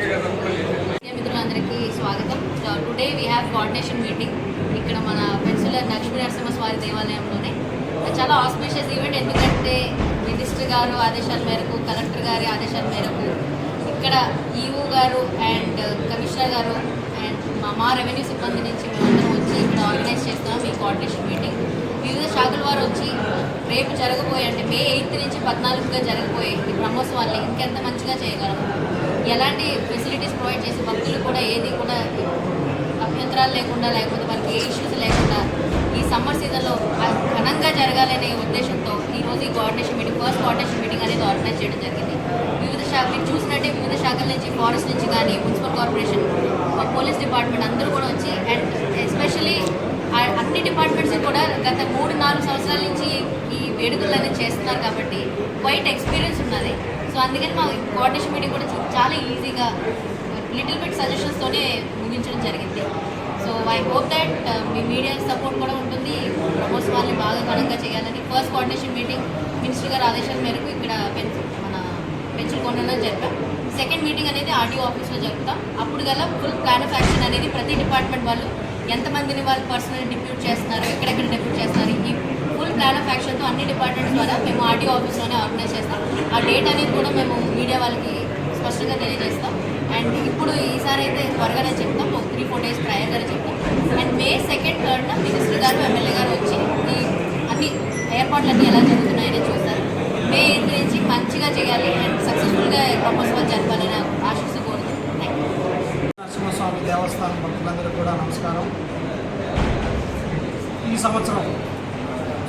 మిత్రులందరికీ స్వాగతం. Today we have coordination meeting ఇక్కడ మన పెన్సిలర్ లక్ష్మీ నరసింహస్వామి దేవాలయంలోనే. చాలా ఆస్పిషియస్ ఈవెంట్, ఎందుకంటే మినిస్టర్ గారు ఆదేశాల మేరకు, కలెక్టర్ గారి ఆదేశాల మేరకు ఇక్కడ ఈఓ గారు అండ్ కమిషనర్ గారు అండ్ మా రెవెన్యూ సిబ్బంది నుంచి మేమందరం వచ్చి ఇక్కడ ఆర్గనైజ్ చేస్తున్నాం ఈ కోఆర్డినేషన్ మీటింగ్. వివిధ శాఖల వారు వచ్చి రేపు జరగబోయే, అంటే మే 8 నుంచి 14గా జరగబోయే ఈ బ్రహ్మోత్సవాల్ని ఇంకెంత మంచిగా చేయగలము, ఎలాంటి ఫెసిలిటీస్ ప్రొవైడ్ చేసి భక్తులు కూడా ఏది కూడా అభ్యంతరాలు లేకుండా, లేకపోతే వారికి ఏ ఇష్యూస్ లేకుండా ఈ సమ్మర్ సీజన్లో ఘనంగా జరగాలనే ఉద్దేశంతో ఈరోజు ఈ coordination meeting, first coordination meeting అనేది ఆర్గనైజ్ చేయడం జరిగింది. వివిధ శాఖలు చూసినట్టే వివిధ శాఖల నుంచి, ఫారెస్ట్ నుంచి కానీ, మున్సిపల్ కార్పొరేషన్, పోలీస్ డిపార్ట్మెంట్ అందరూ కూడా వచ్చి, అండ్ ఎస్పెషలీ అన్ని డిపార్ట్మెంట్స్ కూడా గత 3-4 సంవత్సరాల నుంచి ఈ వేడుకలు అనేది చేస్తున్నారు కాబట్టి క్వైట్ ఎక్స్పీరియన్స్ ఉన్నది. సో అందుకని మా కోఆర్డినేషన్ మీటింగ్ కూడా చాలా ఈజీగా లిటిల్ బిట్ సజెషన్స్తోనే ముగించడం జరిగింది. So I hope that me media support కూడా ఉంటుంది. బ్రహ్మోత్సవాల్ని బాగా ఘనంగా చేయాలని ఫస్ట్ కోఆర్డినేషన్ మీటింగ్ మినిస్టర్ గారి ఆదేశాల మేరకు ఇక్కడ మన పెంచుకొండలో జరిపాం. సెకండ్ మీటింగ్ అనేది ఆర్టీఓ ఆఫీస్లో జరుపుతాం. అప్పుడు గల ఫుల్ ప్లాన్ ఆఫ్ యాక్షన్ అనేది ప్రతి డిపార్ట్మెంట్ వాళ్ళు ఎంతమందిని వాళ్ళు పర్సనల్ డిప్యూట్ చేస్తున్నారు, ఎక్కడెక్కడ డిప్యూట్ చేస్తున్నారు, ఈ ఫుల్ ప్లాన్ ఆఫ్ యాక్షన్తో అన్ని డిపార్ట్మెంట్స్ ద్వారా మేము ఆర్టీఓ ఆఫీస్లోనే ఆర్గనైజ్ చేస్తాం. ఆ డేట్ అనేది కూడా మేము మీడియా వాళ్ళకి స్పష్టంగా తెలియజేస్తాం. అండ్ ఇప్పుడు ఈసారి అయితే త్వరగానే చెప్తాం, 3-4 డేస్ ప్రయర్గానే చెప్తాం. అండ్ మే 2, 3 మినిస్టర్ గారు, ఎమ్మెల్యే గారు వచ్చి ఈ అన్ని ఏర్పాట్లన్నీ ఎలా జరుగుతున్నాయని చూస్తారు. మే 8 నుంచి మంచిగా చేయాలి అండ్ సక్సెస్ఫుల్గా బ్రహ్మోత్సవాలు జరపాలని ఆశిస్తూ కోరుతున్నాం. నరసింహస్వామి దేవస్థానం భక్తులందరూ కూడా నమస్కారం. ఈ సంవత్సరం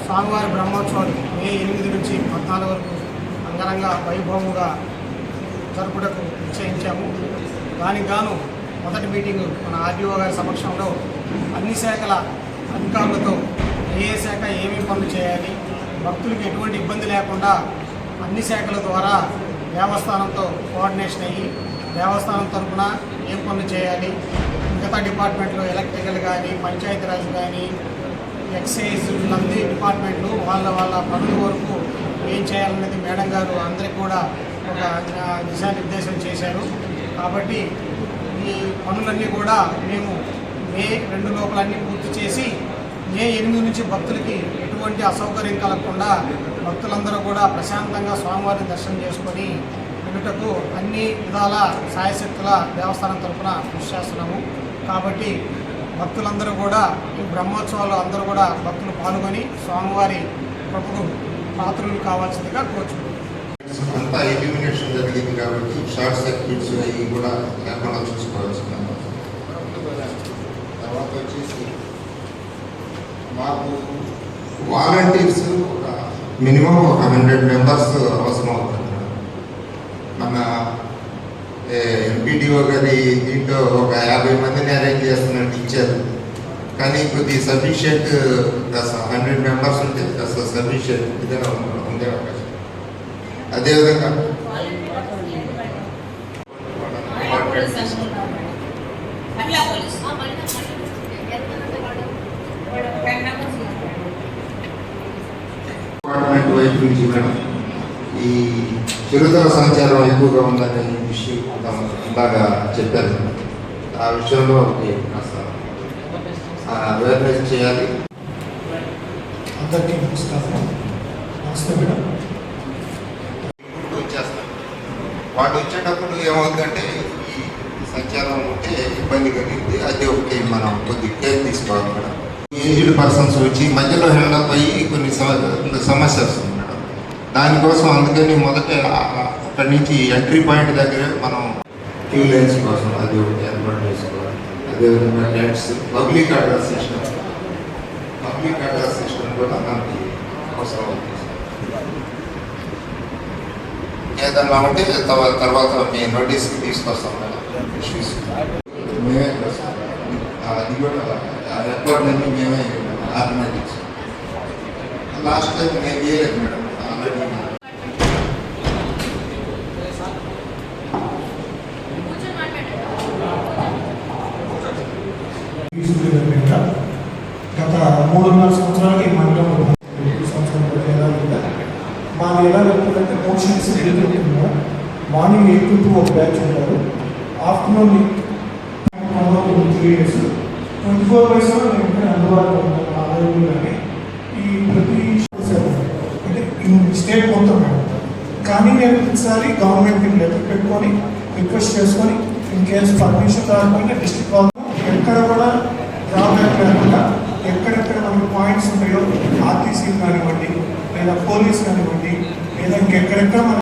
స్వామివారి బ్రహ్మోత్సవాలు మే 8 నుంచి 14 వరకు అంగరంగ వైభవంగా జరుపుటకు నిశ్చయించాము. దానికి గాను మొదటి మీటింగు మన ఆర్డీఓ గారి సమక్షంలో అన్ని శాఖల అధికారులతో ఏ శాఖ ఏమేమి పనులు చేయాలి, భక్తులకు ఎటువంటి ఇబ్బంది లేకుండా అన్ని శాఖల ద్వారా దేవస్థానంతో కోఆర్డినేషన్ అయ్యి దేవస్థానం తరఫున ఏం పనులు చేయాలి, మిగతా డిపార్ట్మెంట్లు ఎలక్ట్రికల్ కానీ, పంచాయతీరాజ్ కానీ, ఎక్సైజ్, అన్ని డిపార్ట్మెంట్లు వాళ్ళ పనుల వరకు ఏం చేయాలనేది మేడం గారు అందరికీ కూడా ఒక దిశానిర్దేశం చేశారు. కాబట్టి ఈ పనులన్నీ కూడా మేము మే 2 లోపల అన్నీ పూర్తి చేసి మే 8 నుంచి భక్తులకి ఎటువంటి అసౌకర్యం కలగకుండా భక్తులందరూ కూడా ప్రశాంతంగా స్వామివారిని దర్శనం చేసుకొని వెళ్ళుటకు అన్ని విధాల సాయశక్తుల దేవస్థానం తరఫున కృషి చేస్తున్నాము. కాబట్టి భక్తులందరూ కూడా ఈ బ్రహ్మోత్సవాలు అందరూ కూడా భక్తులు పాల్గొని స్వామివారి కృపకు పాత్రలు కావాల్సిందిగా కోరుచున్నాము. అంతా ఎలిమినేషన్ జరిగింది కాబట్టి షార్ట్ సర్క్యూట్స్ అవి కూడా లేకుండా చూసుకోవాల్సింది. తర్వాత వచ్చేసి మాకు వాలంటీర్స్ మినిమం ఒక 100 మెంబర్స్ అవసరం అవుతుంది. మన ఎంపీడీఓ గారి దీంట్లో ఒక 50 మందిని అరేంజ్ చేస్తున్నట్టు ఇచ్చారు. కానీ కొద్ది సఫిషియెంట్ 100 మెంబర్స్ ఉంటే కాస్త సఫిషియెంట్ ఇదే ఉండే అవకాశం. అదేవిధంగా డిపార్ట్మెంట్ వైపు నుంచి మేడం ఈ చిరుతల సంచారం ఎక్కువగా ఉందనే విషయం బాగా చెప్పారు. ఆ విషయంలో అవేర్నెస్ చేయాలి. అందరికీ నమస్కారం. నమస్తే మేడం. వాడు వచ్చేటప్పుడు ఏమవుతుందంటే ఈ సంచారం ఉంటే ఇబ్బంది కలిగింది. అది ఒకటి మనం కొద్ది కేర్ తీసుకోవాలి మేడం. ఏజ్డ్ పర్సన్స్ వచ్చి మధ్యలో హెల్డప్ అయ్యి కొన్ని సమస్య వస్తుంది మేడం. దానికోసం అందుకని మొదట అక్కడి నుంచి ఎంట్రీ పాయింట్ దగ్గర మనం క్యూ లైన్స్ కోసం అది ఒకటి ఏర్పాటు చేసుకోవాలి. అదేవిధంగా లైట్స్, పబ్లిక్ అడ్రస్ సిస్టమ్ కూడా మనకి అవసరం అవుతుంది. ఏదన్నా ఉంటే తర్వాత మీ నోటీస్కి తీసుకొస్తాం మేడం. ఇష్యూస్ మేమే అది కూడా రికార్డులన్నీ మేమే ఆర్గనైజ్ చేస్తాం. లాస్ట్ టైం నేను చేయలేదు మేడం. ఆల్రెడీ గత 3.5 సంవత్సరాలకి మండలం మాది ఎలా వెళ్తుందంటే మోషన్స్ మార్నింగ్ 8 to 2 ఒక బ్యాచ్ ఉంటారు. ఆఫ్టర్నూన్ 3 days 24/7 నేను ఇక్కడ అందుబాటులో ఉంటాను అవైలబుల్గానే ఈ ప్రతి అంటే స్టేట్ మొత్తం మేడం. కానీ నేను ప్రతిసారి గవర్నమెంట్కి లెటర్ పెట్టుకొని రిక్వెస్ట్ చేసుకొని ఇన్ కేసు పర్మిషన్ రాకపోయినా డిస్ట్రిక్ట్ వాళ్ళు ఎక్కడ కూడా డ్రాబ్యాక్ లేకుండా ఎక్కడెక్కడ మనకి పాయింట్స్ ఉంటాయో ఆర్టీసీ కానివ్వండి లేదా పోలీస్ కానివ్వండి లేదా ఇంకెక్కడెక్కడ